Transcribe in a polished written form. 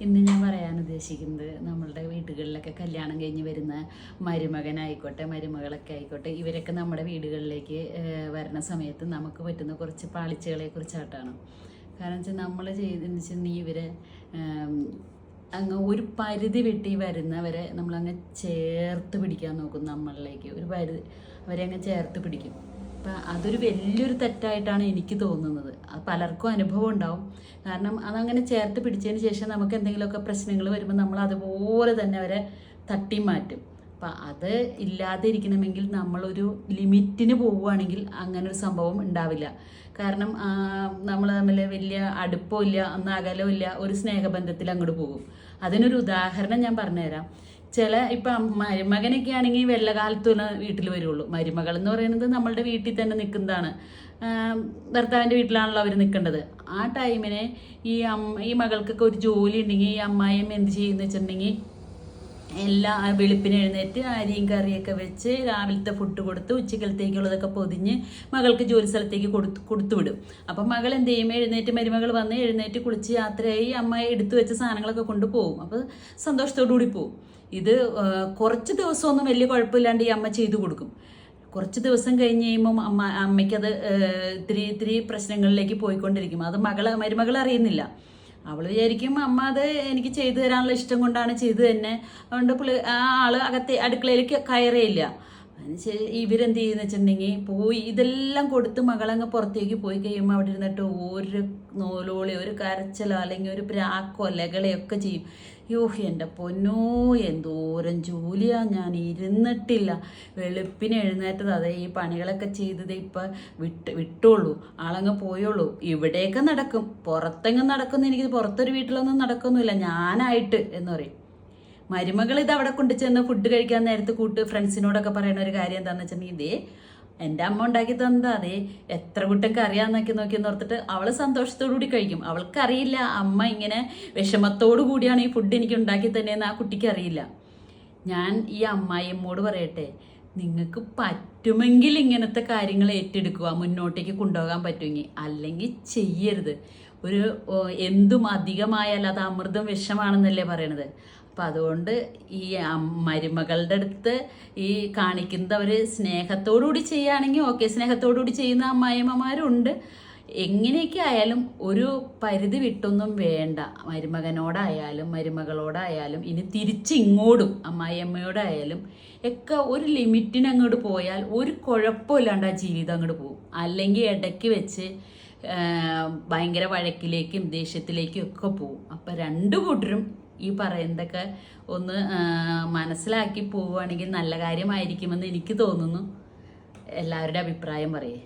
ഇന്ന് ഞാൻ പറയാൻ ഉദ്ദേശിക്കുന്നത് നമ്മളുടെ വീടുകളിലൊക്കെ കല്യാണം കഴിഞ്ഞ് വരുന്ന മരുമകനായിക്കോട്ടെ മരുമകളൊക്കെ ആയിക്കോട്ടെ ഇവരൊക്കെ നമ്മുടെ വീടുകളിലേക്ക് വരുന്ന സമയത്ത് നമുക്ക് പറ്റുന്ന കുറച്ച് പാളിച്ചകളെ കുറിച്ചായിട്ടാണ്. കാരണം വെച്ചാൽ നമ്മൾ ചെയ്തെന്ന് വെച്ചിട്ടുണ്ടെങ്കിൽ ഇവരെ അങ്ങ് ഒരു പരിധി വെട്ടി വരുന്നവരെ നമ്മളങ്ങ് ചേർത്ത് പിടിക്കാൻ നോക്കും. നമ്മളിലേക്ക് ഒരു പരിധി അവരെ അങ്ങ് ചേർത്ത് പിടിക്കും. അപ്പം അതൊരു വലിയൊരു തെറ്റായിട്ടാണ് എനിക്ക് തോന്നുന്നത്. അത് പലർക്കും അനുഭവം ഉണ്ടാവും. കാരണം അതങ്ങനെ ചേർത്ത് പിടിച്ചതിന് ശേഷം നമുക്ക് എന്തെങ്കിലുമൊക്കെ പ്രശ്നങ്ങൾ വരുമ്പോൾ നമ്മൾ അതുപോലെ തന്നെ അവരെ തട്ടി മാറ്റും. അപ്പം അത് ഇല്ലാതെ ഇരിക്കണമെങ്കിൽ നമ്മളൊരു ലിമിറ്റിന് പോവുകയാണെങ്കിൽ അങ്ങനെ ഒരു സംഭവം ഉണ്ടാവില്ല. കാരണം നമ്മൾ തമ്മിൽ വലിയ അടുപ്പമില്ല, അന്ന് അകലമില്ല, ഒരു സ്നേഹബന്ധത്തിൽ അങ്ങോട്ട് പോകും. അതിനൊരു ഉദാഹരണം ഞാൻ പറഞ്ഞുതരാം. ഇപ്പം മരുമകനൊക്കെ ആണെങ്കിൽ വെള്ളകാലത്ത് വീട്ടിൽ വരുള്ളൂ. മരുമകൾ എന്ന് പറയുന്നത് നമ്മളുടെ വീട്ടിൽ തന്നെ നിൽക്കുന്നതാണ്. ഭർത്താവിൻ്റെ വീട്ടിലാണല്ലോ അവർ നിൽക്കേണ്ടത്. ആ ടൈമിന് ഈ മകൾക്കൊക്കെ ഒരു ജോലി ഉണ്ടെങ്കിൽ ഈ അമ്മായിയും എന്ത് ചെയ്യുന്ന വെച്ചിട്ടുണ്ടെങ്കിൽ വെളുപ്പിന് എഴുന്നേറ്റ് അരിയും കറിയൊക്കെ വെച്ച് രാവിലത്തെ ഫുഡ് കൊടുത്ത് ഉച്ചക്കലത്തേക്കുള്ളതൊക്കെ പൊതിഞ്ഞ് മകൾക്ക് ജോലി സ്ഥലത്തേക്ക് കൊടുത്തു വിടും. അപ്പം മകൾ എന്ത് ചെയ്യും, മരുമകൾ വന്ന് എഴുന്നേറ്റ് കുളിച്ച് യാത്രയായി അമ്മയെ എടുത്തു വെച്ച സാധനങ്ങളൊക്കെ കൊണ്ടുപോകും. അപ്പോൾ സന്തോഷത്തോടു കൂടി പോകും. ഇത് കുറച്ച് ദിവസമൊന്നും വലിയ കുഴപ്പമില്ലാണ്ട് ഈ അമ്മ ചെയ്തു കൊടുക്കും. കുറച്ച് ദിവസം കഴിഞ്ഞ് കഴിയുമ്പം അമ്മയ്ക്കത് ഇത്തിരി പ്രശ്നങ്ങളിലേക്ക് പോയിക്കൊണ്ടിരിക്കും. അത് മരുമകൾ അറിയുന്നില്ല. അവൾ വിചാരിക്കും അമ്മ അത് എനിക്ക് ചെയ്തു തരാനുള്ള ഇഷ്ടം കൊണ്ടാണ് ചെയ്തു തന്നെ, അതുകൊണ്ട് ആള് അടുക്കളയിലേക്ക് കയറിയില്ല. ഇവരെന്ത് ചെയ്യുന്ന വെച്ചിട്ടുണ്ടെങ്കിൽ പോയി ഇതെല്ലാം കൊടുത്ത് മകളങ്ങ് പുറത്തേക്ക് പോയി കഴിയുമ്പോൾ അവിടെ ഇരുന്നിട്ട് ഒരു നോലോളി, ഒരു കരച്ചിലോ അല്ലെങ്കിൽ ഒരു പ്രാക്കോ ലകളയൊക്കെ ചെയ്യും. എൻ്റെ പൊന്നോ, എന്തോരം ജോലിയാ, ഞാൻ ഇരുന്നിട്ടില്ല. വെളുപ്പിന് എഴുന്നേറ്റത് അതെ ഈ പണികളൊക്കെ ചെയ്തത് ഇപ്പം വിട്ടോളൂ, ആളങ്ങ് പോയോളൂ. ഇവിടെയൊക്കെ നടക്കും, പുറത്തെങ്ങും നടക്കുന്നു. എനിക്ക് പുറത്തൊരു വീട്ടിലൊന്നും നടക്കൊന്നുമില്ല ഞാനായിട്ട് എന്ന് പറയും. മരുമകൾ ഇത് അവിടെ കൊണ്ടു ചെന്ന് ഫുഡ് കഴിക്കാൻ നേരത്ത് ഫ്രണ്ട്സിനോടൊക്കെ പറയുന്ന ഒരു കാര്യം എന്താണെന്ന് വെച്ചിട്ടുണ്ടെങ്കിൽ, ഇതേ എൻ്റെ അമ്മ ഉണ്ടാക്കി തന്നതാ, അതേ എത്ര കുട്ടൊക്കെ നോക്കിയെന്ന് ഓർത്തിട്ട് അവൾ സന്തോഷത്തോടു കൂടി കഴിക്കും. അവൾക്കറിയില്ല അമ്മ ഇങ്ങനെ വിഷമത്തോടു കൂടിയാണ് ഈ ഫുഡ് എനിക്ക് ഉണ്ടാക്കി തന്നെയെന്ന് ആ കുട്ടിക്ക് അറിയില്ല. ഞാൻ ഈ അമ്മായിയമ്മോട് പറയട്ടെ, നിങ്ങൾക്ക് പറ്റുമെങ്കിൽ ഇങ്ങനത്തെ കാര്യങ്ങൾ ഏറ്റെടുക്കുക, മുന്നോട്ടേക്ക് കൊണ്ടുപോകാൻ പറ്റുമെങ്കിൽ. അല്ലെങ്കിൽ ചെയ്യരുത്. എന്തും അധികമായാൽ അത് അമൃതം വിഷമാണെന്നല്ലേ പറയണത്. അപ്പം അതുകൊണ്ട് ഈ മരുമകളുടെ അടുത്ത് ഈ കാണിക്കുന്നവർ സ്നേഹത്തോടുകൂടി ചെയ്യുകയാണെങ്കിൽ ഓക്കെ, സ്നേഹത്തോടുകൂടി ചെയ്യുന്ന അമ്മായിയമ്മമാരുണ്ട്. എങ്ങനെയൊക്കെ ആയാലും ഒരു പരിധി വിട്ടൊന്നും വേണ്ട. മരുമകനോടായാലും മരുമകളോടായാലും ഇനി തിരിച്ചിങ്ങോട്ടും അമ്മായിയമ്മയോടായാലും ഒക്കെ ഒരു ലിമിറ്റിന് അങ്ങോട്ട് പോയാൽ ഒരു കുഴപ്പമില്ലാണ്ട് ആ ജീവിതം അങ്ങോട്ട് പോകും. അല്ലെങ്കിൽ ഇടയ്ക്ക് വെച്ച് ഭയങ്കര വഴക്കിലേക്കും ദേഷ്യത്തിലേക്കും ഒക്കെ പോകും. അപ്പം രണ്ടു കൂട്ടരും ഈ പറയുന്നതൊക്കെ ഒന്ന് മനസ്സിലാക്കി പോവുകയാണെങ്കിൽ നല്ല കാര്യമായിരിക്കുമെന്ന് എനിക്ക് തോന്നുന്നു. എല്ലാവരുടെ അഭിപ്രായം പറയേ.